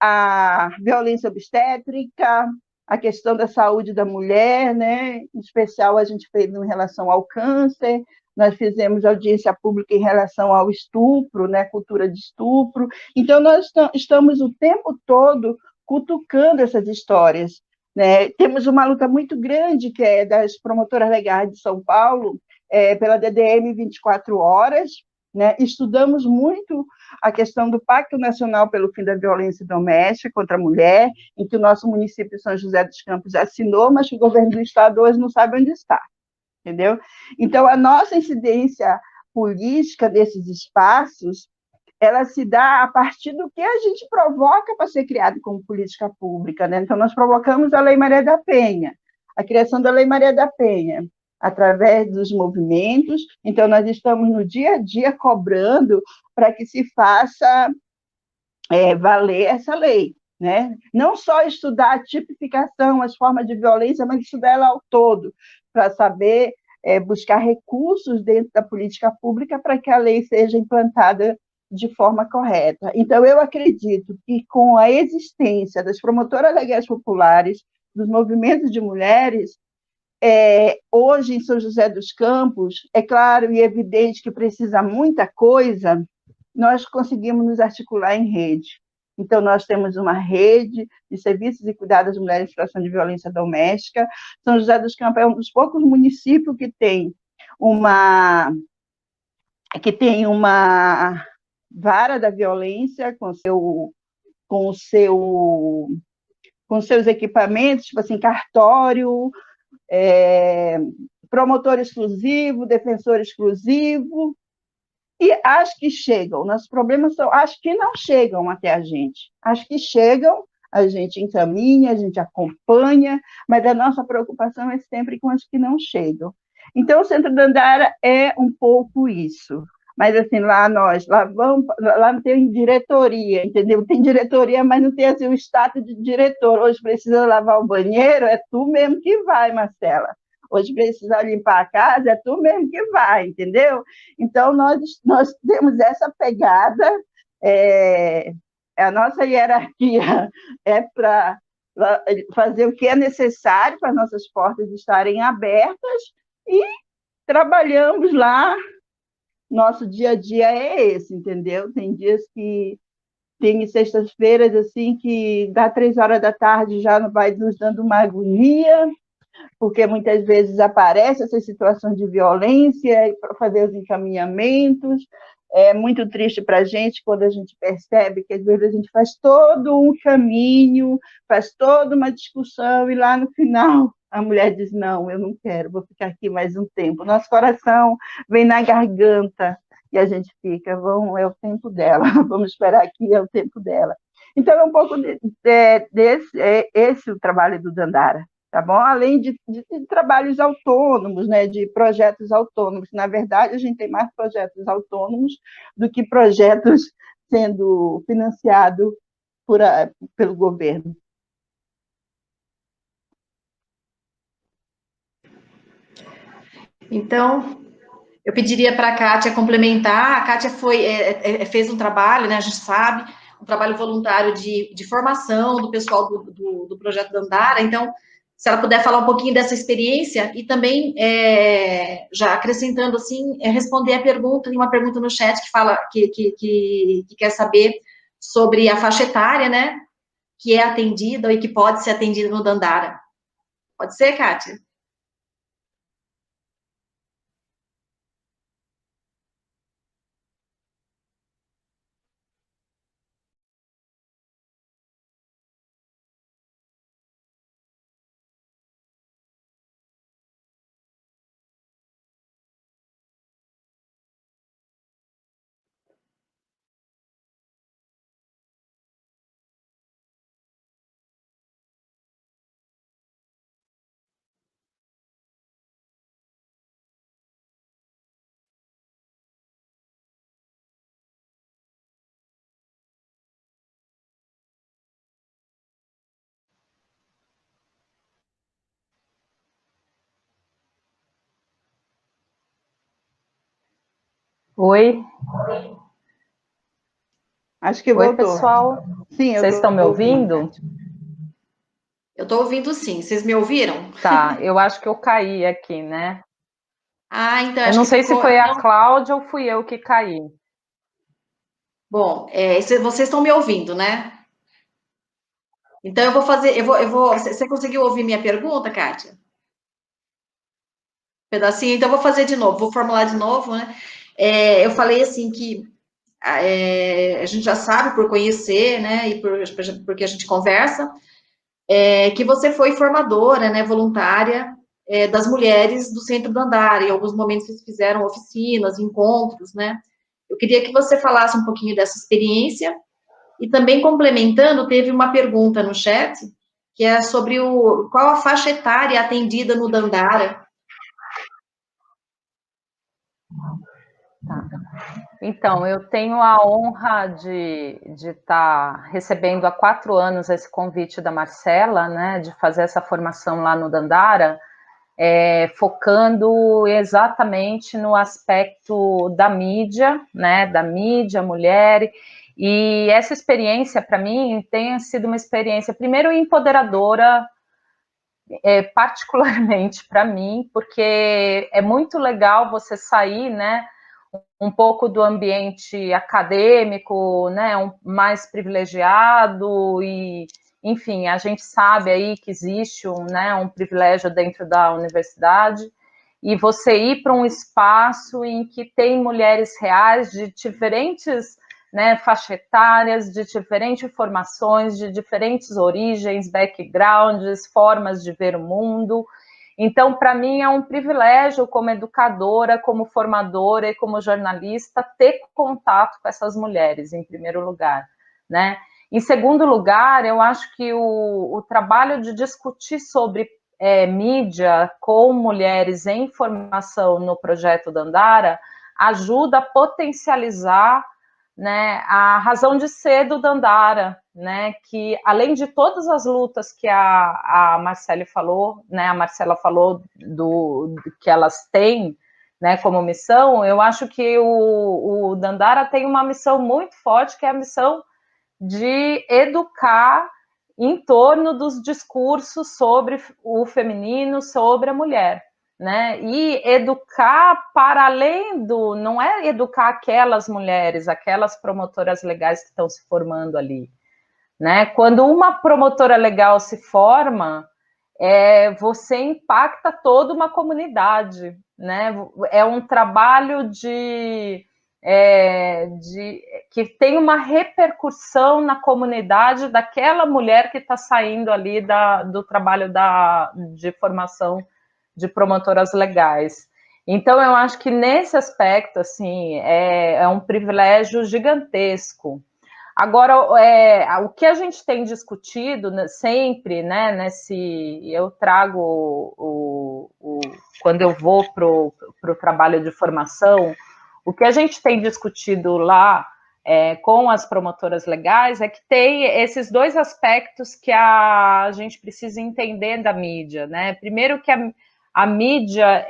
à violência obstétrica, a questão da saúde da mulher, né? Em especial a gente fez em relação ao câncer. Nós fizemos audiência pública em relação ao estupro, né, cultura de estupro. Então, nós estamos o tempo todo cutucando essas histórias, né? Temos uma luta muito grande, que é das promotoras legais de São Paulo, pela DDM 24 horas, né? Estudamos muito a questão do Pacto Nacional pelo Fim da Violência Doméstica contra a Mulher, em que o nosso município de São José dos Campos assinou, mas que o governo do Estado hoje não sabe onde está. Entendeu? Então, a nossa incidência política desses espaços, ela se dá a partir do que a gente provoca para ser criado como política pública, né? Então, nós provocamos a Lei Maria da Penha, a criação da Lei Maria da Penha, através dos movimentos. Então, nós estamos no dia a dia cobrando para que se faça valer essa lei, né? Não só estudar a tipificação, as formas de violência, mas estudar ela ao todo, para saber buscar recursos dentro da política pública para que a lei seja implantada de forma correta. Então, eu acredito que com a existência das promotoras legais populares, dos movimentos de mulheres, hoje, em São José dos Campos, é claro e evidente que precisa muita coisa, nós conseguimos nos articular em rede. Então, nós temos uma rede de serviços e cuidados das mulheres em situação de violência doméstica. São José dos Campos é um dos poucos municípios que tem uma vara da violência com seus equipamentos, tipo assim, cartório, promotor exclusivo, defensor exclusivo, e acho que chegam. Nossos problemas são, acho que não chegam até a gente. Acho que chegam, a gente encaminha, a gente acompanha, mas a nossa preocupação é sempre com as que não chegam. Então, o Centro Dandara é um pouco isso. Mas, assim, lá não tem diretoria, entendeu? Tem diretoria, mas não tem, assim, o status de diretor. Hoje precisa lavar o banheiro, é tu mesmo que vai, Marcela. Hoje precisa limpar a casa, é tu mesmo que vai, entendeu? Então, nós temos essa pegada, a nossa hierarquia é para fazer o que é necessário para as nossas portas estarem abertas e trabalhamos lá. Nosso dia a dia é esse, entendeu? Tem dias que tem sextas-feiras assim que dá 3 horas da tarde já vai nos dando uma agonia, porque muitas vezes aparece essa situação de violência para fazer os encaminhamentos. É muito triste para a gente quando a gente percebe que às vezes a gente faz todo um caminho, faz toda uma discussão e lá no final a mulher diz, não, eu não quero, vou ficar aqui mais um tempo. Nosso coração vem na garganta e a gente fica, é o tempo dela, vamos esperar aqui, é o tempo dela. Então, é um pouco esse o trabalho do Dandara, tá bom? Além de trabalhos autônomos, né, de projetos autônomos. Na verdade, a gente tem mais projetos autônomos do que projetos sendo financiados pelo governo. Então, eu pediria para a Kátia complementar. A Kátia fez um trabalho, né, a gente sabe, um trabalho voluntário de formação do pessoal do Projeto Dandara. Então, se ela puder falar um pouquinho dessa experiência e também, já acrescentando assim, responder uma pergunta no chat que fala que quer saber sobre a faixa etária, né, que é atendida e que pode ser atendida no Dandara. Pode ser, Kátia? Oi. Acho que voltou. Oi, pessoal. Sim, vocês estão me ouvindo? Eu estou ouvindo sim. Vocês me ouviram? Tá, eu acho que eu caí aqui, né? Ah, então eu não sei se foi a Cláudia ou fui eu que caí. Bom, vocês estão me ouvindo, né? Então eu vou fazer, você conseguiu ouvir minha pergunta, Kátia? Pedacinho, então eu vou fazer de novo, vou formular de novo, né? Eu falei assim que a gente já sabe por conhecer, né, e porque a gente conversa, que você foi formadora, né, voluntária das mulheres do Centro Dandara. Em alguns momentos vocês fizeram oficinas, encontros, né? Eu queria que você falasse um pouquinho dessa experiência e também complementando, teve uma pergunta no chat que é sobre qual a faixa etária atendida no Dandara. Tá. Então, eu tenho a honra de estar recebendo há 4 anos esse convite da Marcela, né, de fazer essa formação lá no Dandara, focando exatamente no aspecto da mídia, né, da mídia, mulher, e essa experiência, para mim, tem sido uma experiência, primeiro, empoderadora, particularmente para mim, porque é muito legal você sair, né, um pouco do ambiente acadêmico, né, mais privilegiado e, enfim, a gente sabe aí que existe um privilégio dentro da universidade, e você ir para um espaço em que tem mulheres reais de diferentes, né, faixa etárias, de diferentes formações, de diferentes origens, backgrounds, formas de ver o mundo. Então, para mim, é um privilégio, como educadora, como formadora e como jornalista, ter contato com essas mulheres, em primeiro lugar, né? Em segundo lugar, eu acho que o trabalho de discutir sobre mídia com mulheres em formação no projeto Dandara ajuda a potencializar, né, a razão de ser do Dandara, né, que além de todas as lutas que a Marcela falou, né, a Marcela falou do que elas têm, né, como missão, eu acho que o Dandara tem uma missão muito forte, que é a missão de educar em torno dos discursos sobre o feminino, sobre a mulher, né? E educar para além do... Não é educar aquelas mulheres, aquelas promotoras legais que estão se formando ali, né? Quando uma promotora legal se forma, você impacta toda uma comunidade, né? É um trabalho que tem uma repercussão na comunidade daquela mulher que está saindo ali do trabalho de formação de promotoras legais. Então, eu acho que nesse aspecto, assim, é um privilégio gigantesco. Agora, o que a gente tem discutido, né, sempre, né, eu trago quando eu vou para o trabalho de formação, o que a gente tem discutido lá com as promotoras legais é que tem esses dois aspectos que a gente precisa entender da mídia, né? Primeiro que a mídia,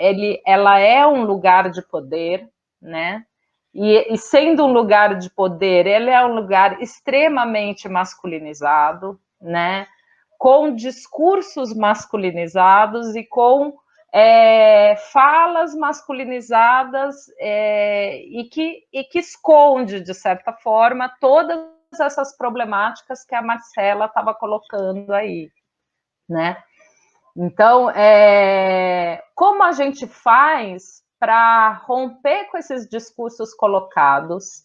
ela é um lugar de poder, né? E sendo um lugar de poder, ele é um lugar extremamente masculinizado, né? Com discursos masculinizados e com falas masculinizadas e que esconde, de certa forma, todas essas problemáticas que a Marcela estava colocando aí, né? Então, como a gente faz para romper com esses discursos colocados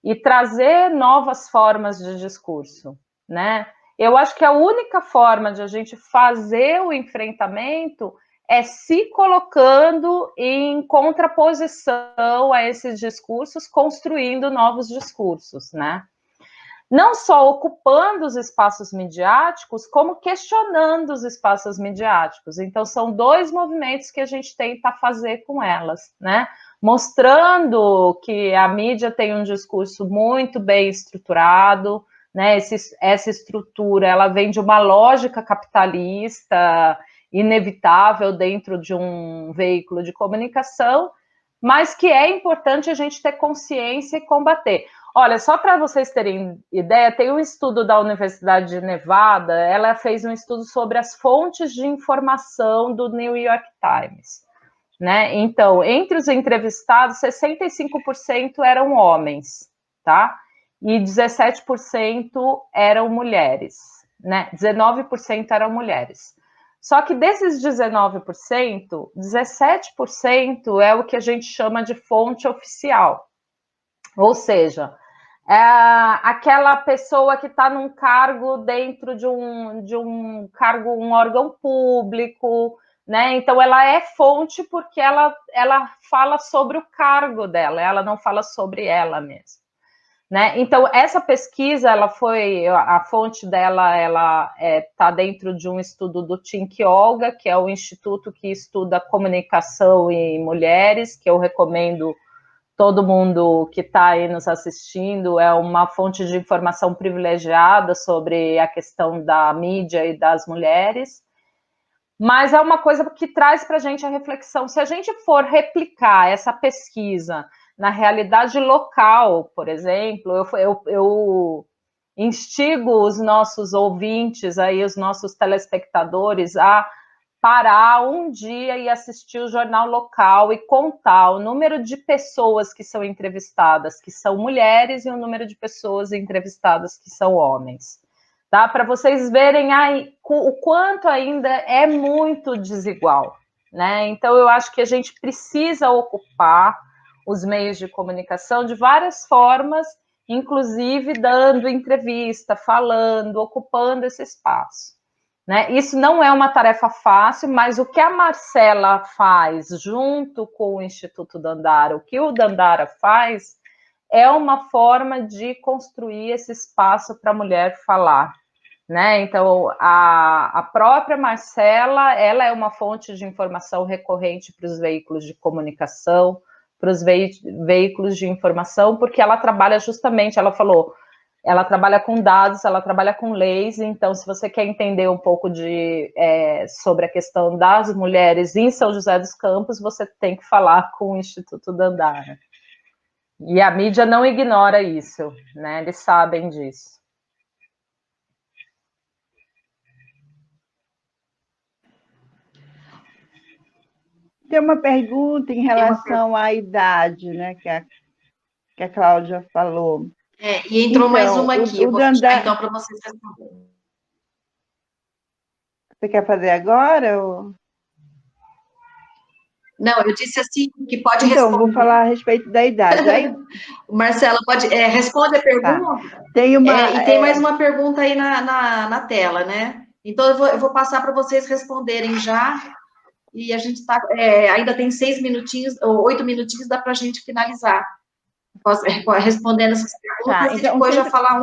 e trazer novas formas de discurso, né? Eu acho que a única forma de a gente fazer o enfrentamento é se colocando em contraposição a esses discursos, construindo novos discursos, né? Não só ocupando os espaços midiáticos, como questionando os espaços midiáticos. Então, são dois movimentos que a gente tenta fazer com elas, né? Mostrando que a mídia tem um discurso muito bem estruturado, né? Essa estrutura, ela vem de uma lógica capitalista inevitável dentro de um veículo de comunicação, mas que é importante a gente ter consciência e combater. Olha, só para vocês terem ideia, tem um estudo da Universidade de Nevada, ela fez um estudo sobre as fontes de informação do New York Times, né? Então, entre os entrevistados, 65% eram homens, tá? E 17% eram mulheres, né? 19% eram mulheres. Só que desses 19%, 17% é o que a gente chama de fonte oficial. Ou seja, aquela pessoa que está num cargo dentro de um cargo, um órgão público, né? Então ela é fonte porque ela fala sobre o cargo dela, ela não fala sobre ela mesma, né? Então essa pesquisa, a fonte dela, ela está dentro de um estudo do Think Olga, que é o instituto que estuda comunicação e mulheres, que eu recomendo todo mundo que está aí nos assistindo, é uma fonte de informação privilegiada sobre a questão da mídia e das mulheres, mas é uma coisa que traz para a gente a reflexão. Se a gente for replicar essa pesquisa na realidade local, por exemplo, eu instigo os nossos ouvintes, aí, os nossos telespectadores, a parar um dia e assistir o jornal local e contar o número de pessoas que são entrevistadas, que são mulheres, e o número de pessoas entrevistadas que são homens. Tá? Para vocês verem aí o quanto ainda é muito desigual, né? Então, eu acho que a gente precisa ocupar os meios de comunicação de várias formas, inclusive dando entrevista, falando, ocupando esse espaço. Né? Isso não é uma tarefa fácil, mas o que a Marcela faz junto com o Instituto Dandara, o que o Dandara faz, é uma forma de construir esse espaço para a mulher falar. Né? Então, a própria Marcela, ela é uma fonte de informação recorrente para os veículos de comunicação, para os veículos de informação, porque ela trabalha justamente, ela falou, ela trabalha com dados, ela trabalha com leis, então se você quer entender um pouco sobre a questão das mulheres em São José dos Campos, você tem que falar com o Instituto Dandara. E a mídia não ignora isso, né? Eles sabem disso. Tem uma pergunta em relação à idade, né, que a Cláudia falou. E entrou mais uma aqui, eu vou fechar então para vocês responderem. Você quer fazer agora? Ou... Não, eu disse assim, que pode responder. Então, vou falar a respeito da idade. Aí... Marcela, pode responde a pergunta? Tá. Tem e tem mais uma pergunta aí na tela, né? Então, eu vou passar para vocês responderem já, e a gente ainda tem 6 minutinhos, ou 8 minutinhos, dá para a gente finalizar. Respondendo essas perguntas, então, e depois já falar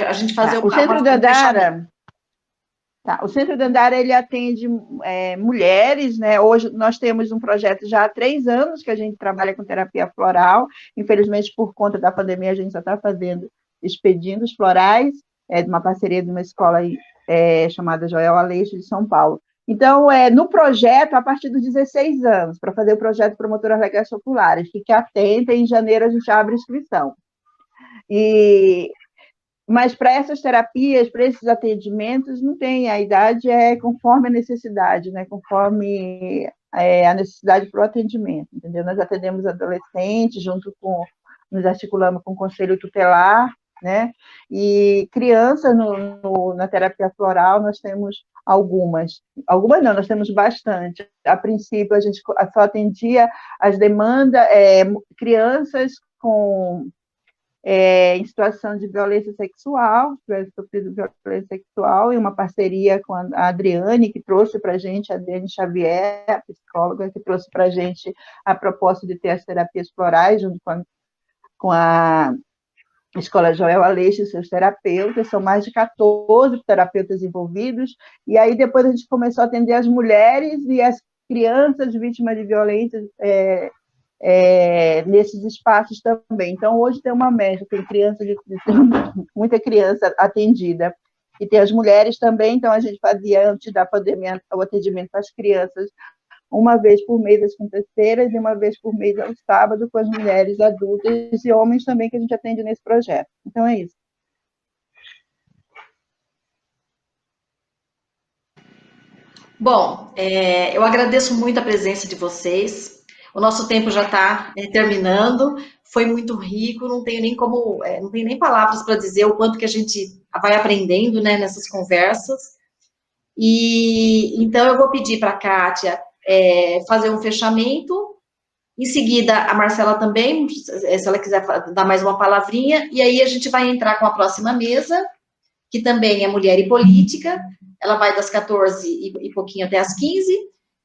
a gente fazer o Centro Dandara. Tá, o Centro Dandara, ele atende mulheres, né? Hoje nós temos um projeto já há 3 anos que a gente trabalha com terapia floral. Infelizmente, por conta da pandemia, a gente só está fazendo expedindo florais, de uma parceria de uma escola chamada Joel Aleixo, de São Paulo. Então, no projeto, a partir dos 16 anos, para fazer o projeto Promotoras Legais Populares, fique atenta, em janeiro a gente abre inscrição. Mas para essas terapias, para esses atendimentos, não tem, a idade é conforme a necessidade, né? Conforme a necessidade para o atendimento, entendeu? Nós atendemos adolescentes, nos articulamos com o Conselho Tutelar, né? E crianças na terapia floral, nós temos algumas não, nós temos bastante. A princípio, a gente só atendia as demandas, crianças em situação de violência sexual, tivesse sofrido violência sexual, e uma parceria com a Adriane, que trouxe para a gente, a Adriane Xavier, a psicóloga, que trouxe para a gente a proposta de ter as terapias florais, junto com a Escola Joel Aleixo e seus terapeutas, são mais de 14 terapeutas envolvidos, e aí depois a gente começou a atender as mulheres e as crianças vítimas de violência nesses espaços também. Então, hoje tem uma média, tem muita criança atendida, e tem as mulheres também, então a gente fazia, antes da pandemia, o atendimento para as crianças, uma vez por mês às quintas-feiras e uma vez por mês ao sábado com as mulheres adultas e homens também que a gente atende nesse projeto. Então, é isso. Bom, eu agradeço muito a presença de vocês. O nosso tempo já está terminando. Foi muito rico, não tenho nem palavras para dizer o quanto que a gente vai aprendendo, né, nessas conversas. E então eu vou pedir para a Kátia fazer um fechamento. Em seguida, a Marcela também, se ela quiser dar mais uma palavrinha, e aí a gente vai entrar com a próxima mesa, que também é Mulher e Política. Ela vai das 14 e pouquinho até as 15,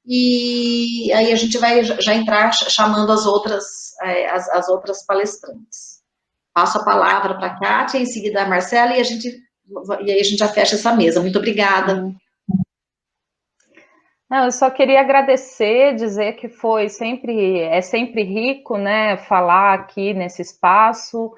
e aí a gente vai já entrar chamando as outras palestrantes. Passo a palavra para a Kátia, em seguida a Marcela, e aí a gente já fecha essa mesa. Muito obrigada. Não, eu só queria agradecer, dizer que é sempre rico, né, falar aqui nesse espaço,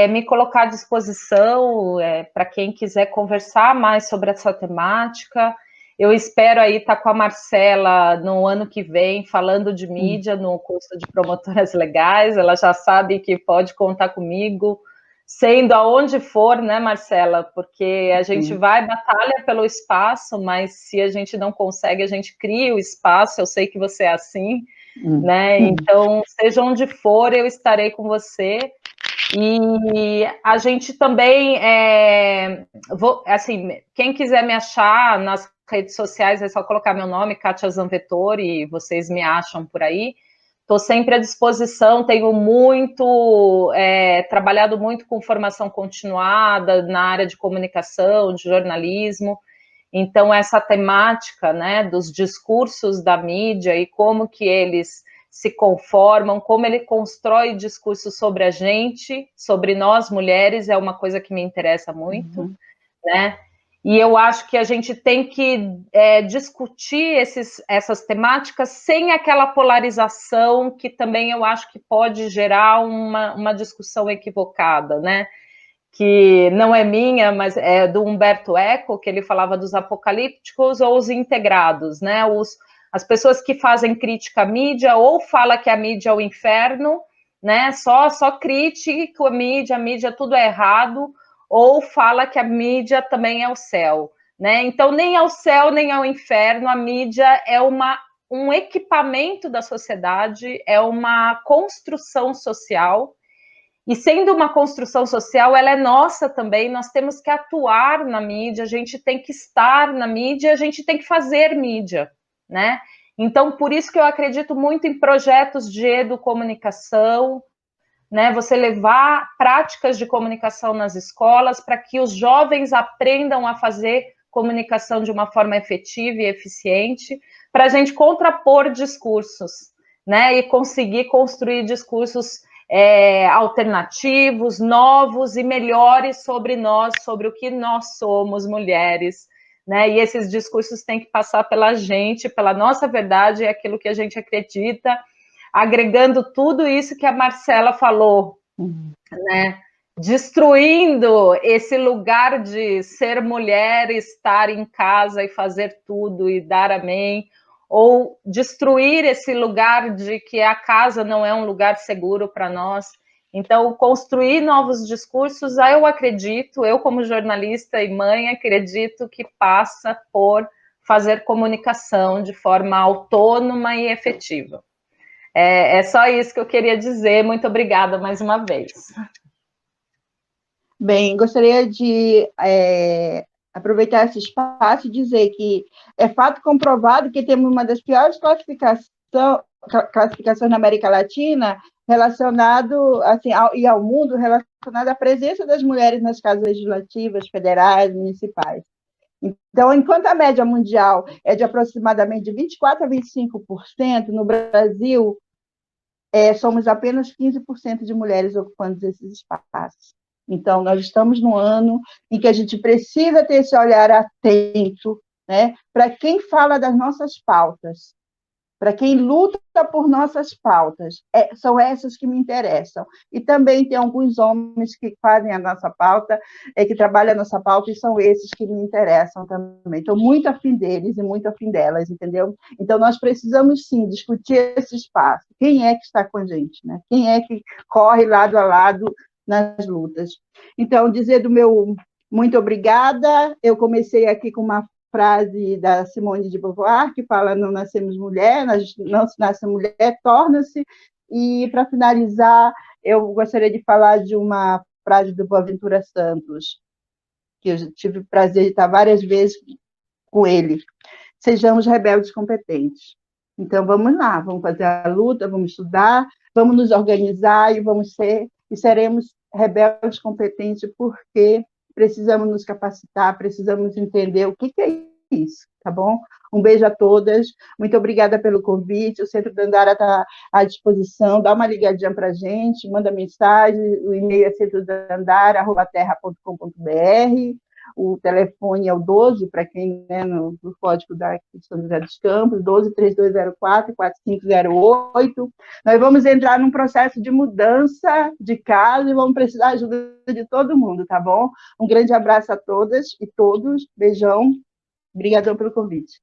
me colocar à disposição para quem quiser conversar mais sobre essa temática. Eu espero aí estar com a Marcela no ano que vem, falando de mídia no curso de promotoras legais. Ela já sabe que pode contar comigo sendo aonde for, né, Marcela? Porque a gente vai, batalha pelo espaço, mas se a gente não consegue, a gente cria o espaço. Eu sei que você é assim, né? Então, seja onde for, eu estarei com você. E a gente também, assim, quem quiser me achar nas redes sociais, é só colocar meu nome, Kátia Zanvettori, e vocês me acham por aí. Estou sempre à disposição, tenho trabalhado muito com formação continuada na área de comunicação, de jornalismo. Então, essa temática, né, dos discursos da mídia e como que eles se conformam, como ele constrói discursos sobre a gente, sobre nós mulheres, é uma coisa que me interessa muito, né? E eu acho que a gente tem que discutir essas temáticas sem aquela polarização que também eu acho que pode gerar uma discussão equivocada, né? Que não é minha, mas é do Humberto Eco, que ele falava dos apocalípticos ou os integrados, né? As pessoas que fazem crítica à mídia ou fala que a mídia é o inferno, né? Só critica a mídia tudo é errado, ou fala que a mídia também é o céu, né? Então, nem é o céu, nem é o inferno, a mídia é um equipamento da sociedade, é uma construção social, e sendo uma construção social, ela é nossa também, nós temos que atuar na mídia, a gente tem que estar na mídia, a gente tem que fazer mídia, né? Então, por isso que eu acredito muito em projetos de educomunicação, né? Você levar práticas de comunicação nas escolas para que os jovens aprendam a fazer comunicação de uma forma efetiva e eficiente, para a gente contrapor discursos, né? E conseguir construir discursos alternativos, novos e melhores sobre nós, sobre o que nós somos, mulheres, né? E esses discursos têm que passar pela gente, pela nossa verdade, é aquilo que a gente acredita, agregando tudo isso que a Marcela falou, né? Destruindo esse lugar de ser mulher, estar em casa e fazer tudo e dar amém, ou destruir esse lugar de que a casa não é um lugar seguro para nós. Então, construir novos discursos, eu acredito, eu como jornalista e mãe, acredito que passa por fazer comunicação de forma autônoma e efetiva. É só isso que eu queria dizer. Muito obrigada mais uma vez. Bem, gostaria de aproveitar esse espaço e dizer que é fato comprovado que temos uma das piores classificações na América Latina relacionado assim, ao mundo, relacionado à presença das mulheres nas casas legislativas, federais, municipais. Então, enquanto a média mundial é de aproximadamente 24% a 25%, no Brasil somos apenas 15% de mulheres ocupando esses espaços. Então, nós estamos num ano em que a gente precisa ter esse olhar atento, né, para quem fala das nossas pautas, para quem luta por nossas pautas, são essas que me interessam. E também tem alguns homens que fazem a nossa pauta, que trabalham a nossa pauta, e são esses que me interessam também. Estou muito afim deles e muito afim delas, entendeu? Então, nós precisamos, sim, discutir esse espaço. Quem é que está com a gente, né? Quem é que corre lado a lado nas lutas? Então, dizer do meu muito obrigada. Eu comecei aqui com uma frase da Simone de Beauvoir, que fala: não nascemos mulher, não se nasce mulher, torna-se. E, para finalizar, eu gostaria de falar de uma frase do Boaventura Santos, que eu tive o prazer de estar várias vezes com ele: sejamos rebeldes competentes. Então, vamos lá, vamos fazer a luta, vamos estudar, vamos nos organizar e seremos rebeldes competentes, porque precisamos nos capacitar, precisamos entender o que é isso, tá bom? Um beijo a todas, muito obrigada pelo convite, o Centro Dandara está à disposição, dá uma ligadinha para a gente, manda mensagem, o e-mail é centrodandara@terra.com.br, o telefone é o 12, para quem, né, no código da São José dos Campos, 12-3204-4508. Nós vamos entrar num processo de mudança de casa e vamos precisar da ajuda de todo mundo, tá bom? Um grande abraço a todas e todos, beijão, obrigadão pelo convite.